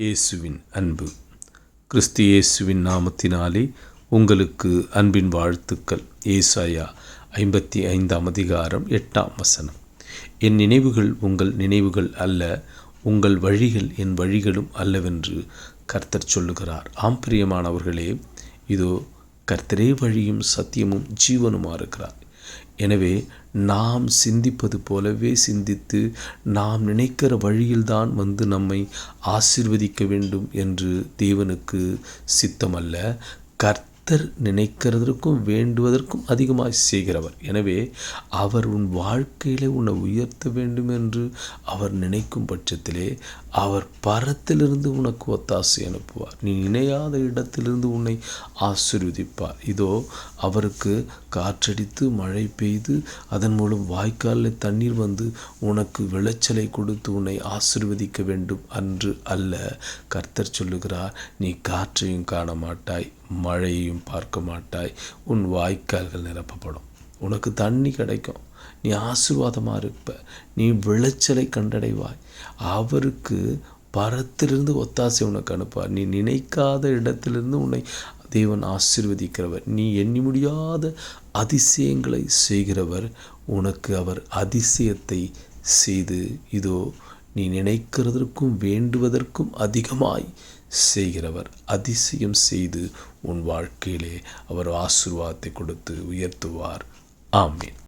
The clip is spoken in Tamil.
இயேசுவின் அன்பு. கிறிஸ்து இயேசுவின் நாமத்தினாலே உங்களுக்கு அன்பின் வாழ்த்துக்கள். ஏசாயா 55:8. என் நினைவுகள் உங்கள் நினைவுகள் அல்ல, உங்கள் வழிகள் என் வழிகளும் அல்லவென்று கர்த்தர் சொல்லுகிறார். ஆம் பிரியமானவர்களே, இதோ கர்த்தரே வழியும் சத்தியமும் ஜீவனுமா இருக்கிறார். எனவே நாம் சிந்திப்பது போலவே சிந்தித்து நாம் நினைக்கிற வழியில்தான் நம்மை ஆசீர்வதிக்க வேண்டும் என்று தேவனுக்கு சித்தமல்ல. கர்த்தர் நினைக்கிறதற்கும் வேண்டுவதற்கும் அதிகமாக செய்கிறவர். எனவே அவர் உன் வாழ்க்கையிலே உன்னை உயர்த்த வேண்டும் என்று அவர் நினைக்கும் பட்சத்திலே அவர் பரத்திலிருந்து உனக்கு ஒத்தாசை அனுப்புவார். நீ நினையாத இடத்திலிருந்து உன்னை ஆசீர்வதிப்பார். இதோ அவருக்கு காற்றடித்து மழை பெய்து அதன் மூலம் வாய்க்காலில் தண்ணீர் வந்து உனக்கு விளைச்சலை கொடுத்து உன்னை ஆசீர்வதிக்க வேண்டும் அன்று அல்ல. கர்த்தர் சொல்லுகிறார், நீ காற்றையும் காண மாட்டாய், மழையையும் பார்க்க மாட்டாய், உன் வாய்க்கால்கள் நிரப்பப்படும், உனக்கு தண்ணி கிடைக்கும், நீ ஆசீர்வாதமாக இருப்ப, நீ விளைச்சலை கண்டடைவாய். அவருக்கு பரத்திலிருந்து ஒத்தாசை உனக்கு அனுப்பார். நீ நினைக்காத இடத்திலிருந்து உன்னை தேவன் ஆசீர்வதிக்கிறவர். நீ எண்ணி முடியாத அதிசயங்களை செய்கிறவர். உனக்கு அவர் அதிசயத்தை செய்து இதோ நீ நினைக்கிறதற்கும் வேண்டுவதற்கும் அதிகமாய் செய்கிறவர். அதிசயம் செய்து உன் வாழ்க்கையிலே அவர் ஆசீர்வாதத்தை கொடுத்து உயர்த்துவார். ஆமீன்.